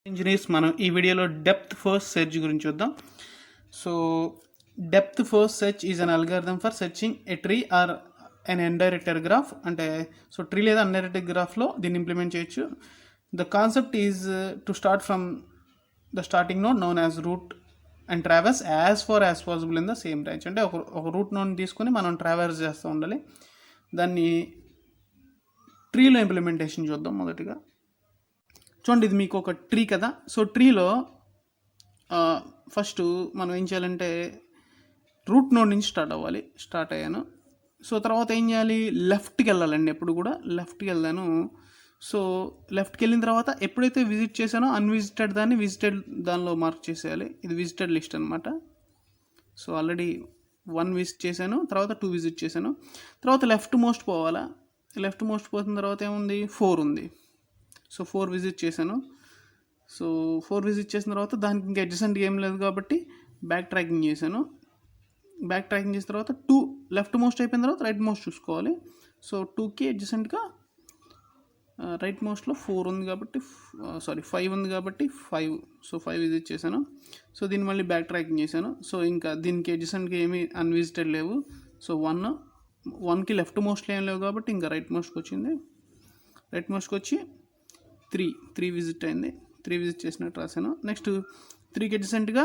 Engineers మనం ఈ వీడియోలో డెప్త్ ఫస్ట్ సెర్చ్ గురించి చూద్దాం. So depth first search is an algorithm for searching a tree or an undirected graph. అంటే so tree లేదా అన్డైరెక్టెడ్ గ్రాఫ్లో దీన్ని ఇంప్లిమెంట్ చేయొచ్చు. The concept is to start from the starting node known as root and travels as far as possible in the same branch. అంటే ఒక route నోడ్ని తీసుకొని మనం ట్రావెల్స్ చేస్తూ ఉండాలి. దాన్ని ట్రీలో ఇంప్లిమెంటేషన్ చూద్దాం. మొదటిగా చూడండి, ఇది మీకు ఒక ట్రీ కదా. సో ట్రీలో ఫస్ట్ మనం ఏం చేయాలంటే రూట్ నోడ్ నుంచి స్టార్ట్ అయ్యాను. సో తర్వాత ఏం చేయాలి, లెఫ్ట్కి వెళ్ళాలండి. ఎప్పుడు కూడా లెఫ్ట్కి వెళ్దాను. సో లెఫ్ట్కి వెళ్ళిన తర్వాత ఎప్పుడైతే విజిట్ చేశానో అన్విజిటెడ్ దాన్ని విజిటెడ్ దానిలో మార్క్ చేసేయాలి. ఇది విజిటెడ్ లిస్ట్ అనమాట. సో ఆల్రెడీ 1 విజిట్ చేశాను, తర్వాత 2 విజిట్ చేశాను. తర్వాత లెఫ్ట్ మోస్ట్ పోవాలా. లెఫ్ట్ మోస్ట్ పోతున్న తర్వాత ఏముంది, 4 ఉంది. సో 4 విజిట్ చేశాను. సో 4 విజిట్ చేసిన తర్వాత దానికి ఇంకా అడ్జసెంట్గా ఏం లేదు కాబట్టి బ్యాక్ ట్రాకింగ్ చేశాను. బ్యాక్ ట్రాకింగ్ చేసిన తర్వాత 2 లెఫ్ట్ మోస్ట్ అయిపోయిన తర్వాత రైట్ మోస్ట్ చూసుకోవాలి. సో 2కి అడ్జసెంట్గా రైట్ మోస్ట్లో 4 ఉంది కాబట్టి 5 ఉంది కాబట్టి 5. సో 5 విజిట్ చేశాను. సో దీన్ని మళ్ళీ బ్యాక్ ట్రాకింగ్ చేశాను. సో ఇంకా దీనికి అడ్జసెంట్గా ఏమీ అన్విజిటెడ్ లేవు. సో 1కి లెఫ్ట్ మోస్ట్లో ఏం లేవు కాబట్టి ఇంకా రైట్ మోస్ట్కి వచ్చింది. రైట్ మోస్ట్కి వచ్చి 3 విజిట్ అయింది. 3 విజిట్ చేసినట్టు రాశాను. నెక్స్ట్ 3కి అడ్జసెంట్గా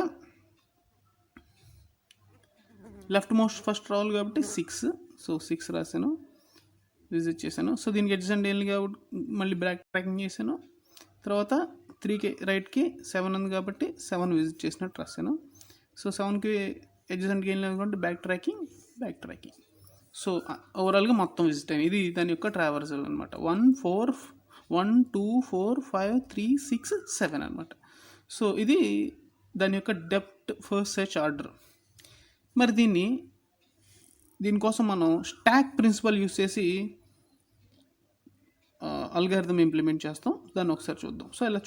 లెఫ్ట్ మోస్ట్ ఫస్ట్ రావాలి కాబట్టి 6. సో 6 రాశాను, విజిట్ చేశాను. సో దీనికి అడ్జసెంట్ వెళ్ళి కాబట్టి మళ్ళీ బ్యాక్ ట్రాకింగ్ చేశాను. తర్వాత 3కి రైట్కి 7 ఉంది కాబట్టి 7 విజిట్ చేసినట్టు రాశాను. సో 7కి అడ్జసెంట్కి వెళ్ళినది కాబట్టి బ్యాక్ ట్రాకింగ్. సో ఓవరాల్గా మొత్తం విజిట్ అయింది. ఇది దాని యొక్క ట్రావర్సల్ అనమాట. 1 2 4 5 3 6 7 అనమాట. సో ఇది దాని యొక్క డెప్త్ ఫస్ట్ సెర్చ్ ఆర్డర్. మరి దీనికోసం మనం స్టాక్ ప్రిన్సిపల్ యూస్ చేసి అల్గారిథం ఇంప్లిమెంట్ చేస్తాం. దాన్ని ఒకసారి చూద్దాం. సో ఇలా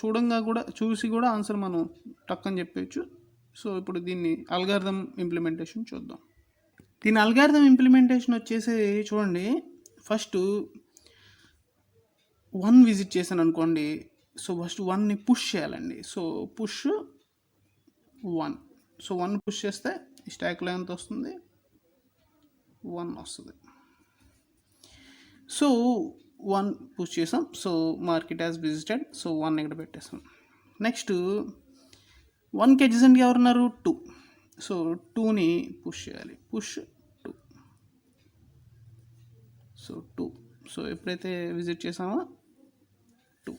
చూసి కూడా ఆన్సర్ మనం టక్ అని చెప్పవచ్చు. సో ఇప్పుడు దీన్ని అల్గారిథం ఇంప్లిమెంటేషన్ చూద్దాం. దీని అల్గారిథం ఇంప్లిమెంటేషన్ వచ్చేసి చూడండి, ఫస్ట్ 1 విజిట్ చేశాను అనుకోండి. సో ఫస్ట్ 1ని పుష్ చేయాలండి. So push 1. సో 1 పుష్ చేస్తే ఈ స్టాక్లో ఎంత వస్తుంది, 1 వస్తుంది. సో 1 పుష్ చేసాం. So market as visited. So 1 ఇక్కడ పెట్టేసాం. నెక్స్ట్ 1కి అడ్జసెంట్గా ఎవరున్నారు, 2. సో 2ని పుష్ చేయాలి. పుష్ 2. సో 2. సో ఎప్పుడైతే విజిట్ చేసామో 2.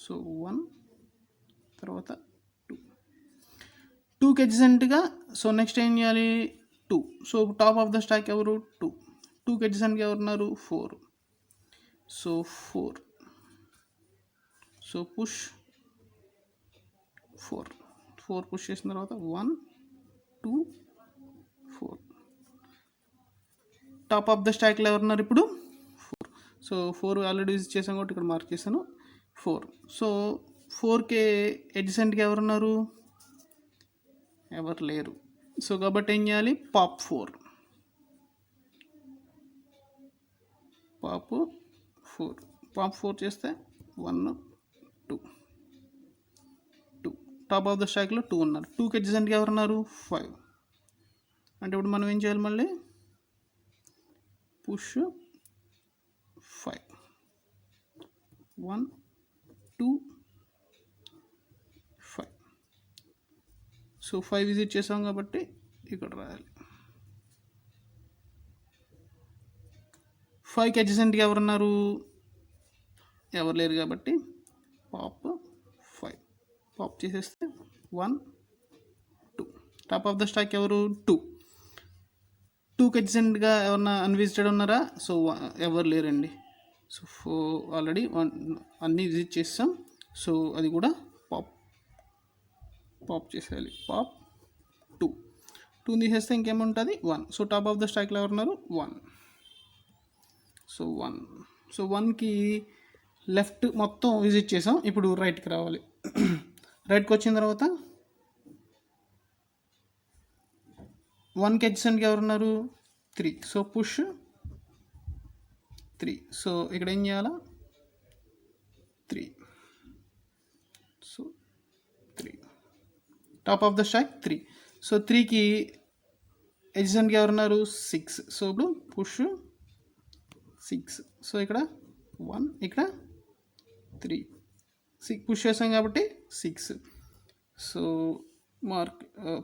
సో 1 తర్వాత 2కి అడ్జసెంట్గా. సో నెక్స్ట్ ఏం చేయాలి, 2. So top of the stock ఎవరు, 2. 2కి అడ్జసెంట్గా ఎవరున్నారు, 4. సో 4. సో పుష్ 4 పుష్ చేసిన తర్వాత 1 2 4. టాప్ ఆఫ్ ద స్టాక్లో ఎవరున్నారు ఇప్పుడు, 4. సో 4 ఆల్రెడీ యూజ్ చేసాం కాబట్టి ఇక్కడ మార్క్ చేశాను, 4. సో 4కి అడ్జసెంట్గా ఎవరున్నారు, ఎవరు లేరు. సో కాబట్టి ఏం చేయాలి, పాప్ 4. పాప్ 4 చేస్తే 1 2. టాప్ ఆఫ్ ద స్టాక్లో 2 ఉన్నారు. 2కి అడ్జసెంట్గా ఎవరున్నారు, 5. అంటే ఇప్పుడు మనం ఏం చేయాలి, మళ్ళీ పుష్ 5 1 2 5. సో 5 విజిట్ చేసాం కాబట్టి ఇక్కడ రాయాలి. 5కి అడ్జసెంట్గా ఎవరున్నారు, ఎవరు లేరు కాబట్టి పాప్ 5. పాప్ చేసేస్తే 1 2. టాప్ ఆఫ్ ద స్టాక్ ఎవరు, 2. 2కి అడ్జసెంట్గా ఎవరన్నా అన్విజిటెడ్ ఉన్నారా, సో ఎవరు లేరండి. సో ఆల్రెడీ అన్నీ విజిట్ చేస్తాం. సో అది కూడా పాప్ చేసేయాలి. పాప్ 2 తీసేస్తే ఇంకేముంటుంది, 1. సో టాప్ ఆఫ్ ద స్టాక్లో ఎవరున్నారు, 1. సో 1. సో 1కి లెఫ్ట్ మొత్తం విజిట్ చేసాం. ఇప్పుడు రైట్కి రావాలి. రైట్కి వచ్చిన తర్వాత 1కి అడ్జసెంట్గా ఎవరున్నారు, 3. So push 3. సో ఇక్కడ ఏం చేయాలా, 3. So top of the stock 3. So 3కి ఎడ్జెంట్గా ఎవరున్నారు 6. సో ఇప్పుడు పుష్ 6. సో ఇక్కడ 1, ఇక్కడ 3, 6 పుష్ చేసాం కాబట్టి 6. సో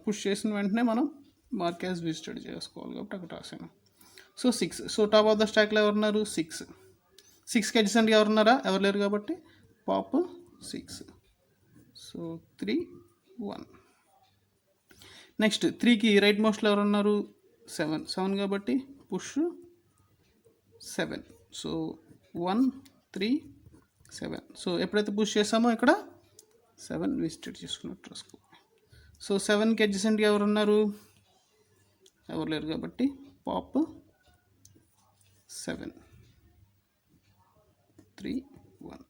పుష్ చేసిన వెంటనే మనం మార్క్ యాజ్ విజిటెడ్ చేసుకోవాలి కాబట్టి అక్కడ రాసాను. So 6. So top of the స్టాక్లో ఎవరున్నారు 6. 6కి అడ్జసెంట్గా ఎవరున్నారా, ఎవరు లేరు కాబట్టి పాప్ 6. సో 3, 1. నెక్స్ట్ 3కి రైట్ మోస్ట్లో ఎవరున్నారు 7. 7 కాబట్టి పుష్ 7. సో 1, 3, 7. సో ఎప్పుడైతే పుష్ చేసామో ఇక్కడ 7 విజిటెడ్ చేసుకున్నట్టు రాసుకోవాలి. సో 7కి అడ్జసెంట్గా ఎవరున్నారు, ఎవరు లేరు కాబట్టి పాప్ 7, 3, 1.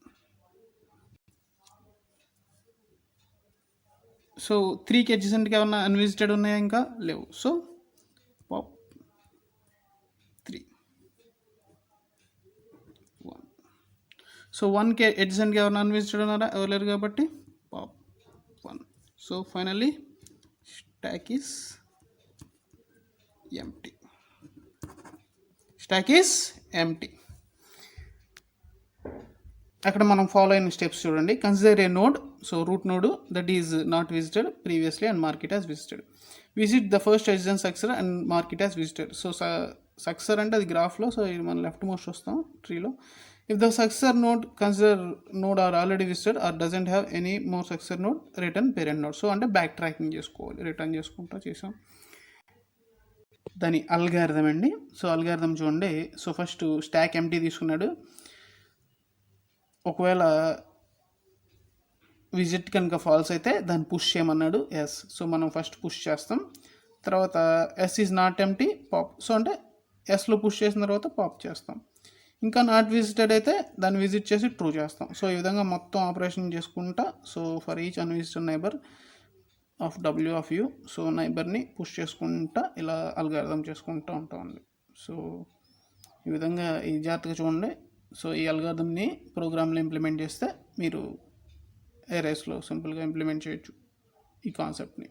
సో 3కి అడ్జసెంట్గా ఏమన్నా అన్విజిటెడ్ ఉన్నాయా, ఇంకా లేవు. So pop 3, 1. సో 1కి అడ్జసెంట్గా ఏమన్నా అన్విజిటెడ్ ఉన్నారా, ఎవరు లేరు కాబట్టి pop 1. So finally stock is empty. Stack is empty. అక్కడ మనం ఫాలో అయిన స్టెప్స్ చూడండి. Consider a node, so root node that is not visited previously and mark it as visited. Visit the first adjacent successor and mark it as visited. So successor అంటే అది గ్రాఫ్లో, so ఇది మనం left most వస్తాం ట్రీలో. If the successor node consider node are already visited or doesn't have any more successor node, return parent node. So అంటే back tracking చేసుకోవాలి, return చేసుకుంటా చేసాం. దాని అల్గారిథం అండి. సో అల్గారిథం చూడండి. సో ఫస్ట్ స్టాక్ ఎంటీ తీసుకున్నాడు. ఒకవేళ విజిట్ కనుక ఫాల్స్ అయితే దాన్ని పుష్ చేయమన్నాడు, ఎస్. సో మనం ఫస్ట్ పుష్ చేస్తాం. తర్వాత S is not empty, pop. So అంటే ఎస్లో పుష్ చేసిన తర్వాత పాప్ చేస్తాం. ఇంకా నాట్ విజిటెడ్ అయితే దాన్ని విజిట్ చేసి ట్రూ చేస్తాం. సో ఈ విధంగా మొత్తం ఆపరేషన్ చేసుకుంటా. So for each unvisited neighbour of W of U, so నైబర్ని పుష్ చేసుకుంటా ఇలా అల్గారిథం చేసుకుంటూ ఉంటామండి. సో ఈ విధంగా ఈ జాగ్రత్తగా చూడండి. సో ఈ అల్గారిథంని ప్రోగ్రామ్లో ఇంప్లిమెంట్ చేస్తే మీరు ఏరేస్లో సింపుల్గా ఇంప్లిమెంట్ చేయొచ్చు ఈ కాన్సెప్ట్ని.